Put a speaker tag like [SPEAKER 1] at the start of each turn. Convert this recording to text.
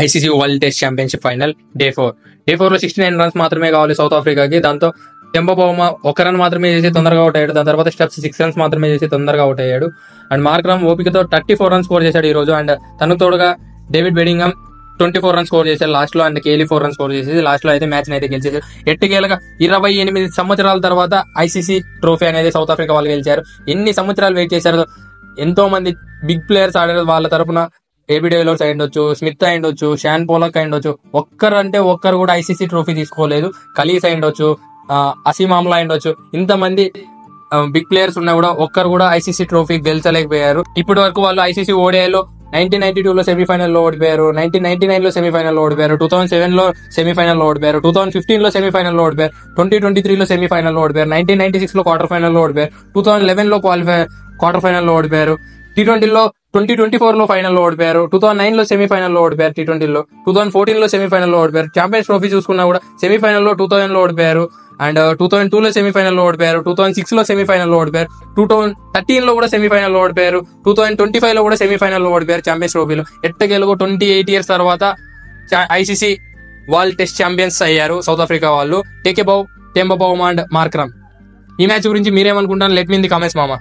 [SPEAKER 1] ICC world test championship final day 4 లో 69 runs మాత్రమే కావాలి సౌత్ ఆఫ్రికాకి. దాంతో టెంపో బౌమా 1 రన్ మాత్రమే చేసి తొందరగా అవుట్ అయ్యాడు. దాని తర్వాత స్టెప్స్ 6 రన్స్ మాత్రమే చేసి తొందరగా అవుట్ అయ్యాడు. అండ్ మార్క్రమ్ ఓపికతో 34 రన్స్ స్కోర్ చేశాడు ఈ రోజు. అండ్ తను తోడుగా డేవిడ్ బెడింగమ్ 24 రన్స్ స్కోర్ చేశారు లాస్ట్ లో. అండ్ కేలీ 4 రన్స్ స్కోర్ చేసి లాస్ట్ లో అయితే మ్యాచ్ అయితే గెలిచేశారు. ఎట్టకేలగా 28 సంవత్సరాల తర్వాత ఐసీసీ ట్రోఫీ అనేది సౌత్ ఆఫ్రికా వాళ్ళు గెలిచారు. ఎన్ని సంవత్సరాలు వెయిట్ చేశారు. ఎంతో మంది బిగ్ ప్లేయర్స్ ఆడారు వాళ్ళ తరపున. ఏబీ డేవిలర్స్ అయ్యుండొచ్చు, స్మిత్ అయ్యుండొచ్చు, షాన్ పోలక్ అయ్యుండొచ్చు. ఒక్కరు కూడా ఐసీసీ ట్రోఫీ తీసుకోలేదు. కలీస్ అయ్యుండొచ్చు, అసీమ్ ఆమ్లా అయ్యుండొచ్చు. ఇంతమంది బిగ్ ప్లేయర్స్ ఉన్నా కూడా ఒక్కరు కూడా ఐసీసీ ట్రోఫీ గెలిచలేకపోయారు. ఇప్పటి వరకు వాళ్ళు ఐసీసీ ఓడిఐలో 1992 లో సెమీఫైనల్ లో ఓడిపోయారు, 1999 లో సెమీఫైనల్ లో ఓడిపోయారు, 2007 లో సెమీఫైనల్ లో ఓడిపోయారు, 2015 లో సెమీఫైనల్ లో ఓడిపోయారు, 2023 లో సెమీఫైనల్ లో ఓడిపోయారు, 1996 లో క్వార్టర్ ఫైనల్ లో ఓడిపోయారు, 2011 లో క్వార్టర్ ఫైనల్ లో ఓడిపోయారు, T20లో 2024 లో ఫైనల్ లో ఓడిపోయారు, 2009 లో సెమీఫైనల్ లో ఓడిపోయారు, T20లో 2014 లో సెమీఫైనల్ లో ఓడిపోయారు. ఛాంపియన్స్ ట్రోఫీ చూసుకున్నా కూడా సెమీఫైనల్ లో 2000 లో ఓడిపోయారు. అండ్ 2002 లో సెమీఫైనల్ లో ఓడిపోయారు, 2006 లో సెమీఫైనల్ లో ఓడిపోయారు, 2013 లో కూడా సెమీఫైనల్ లో ఓడిపోయారు, 2025 లో కూడా సెమీఫైనల్ లో ఓడిపోయారు ఛాంపియన్స్ ట్రోఫీలో. ఎట్టకేలకు 28 ఇయర్స్ తర్వాత ఐసీసీ వరల్డ్ టెస్ట్ ఛాంపియన్స్ అయ్యారు సౌత్ ఆఫ్రికా వాళ్ళు. Temba Bavuma and Markram. ఈ మ్యాచ్ గురించి మీరేమనుకుంటారు? Let me in the comments మామ.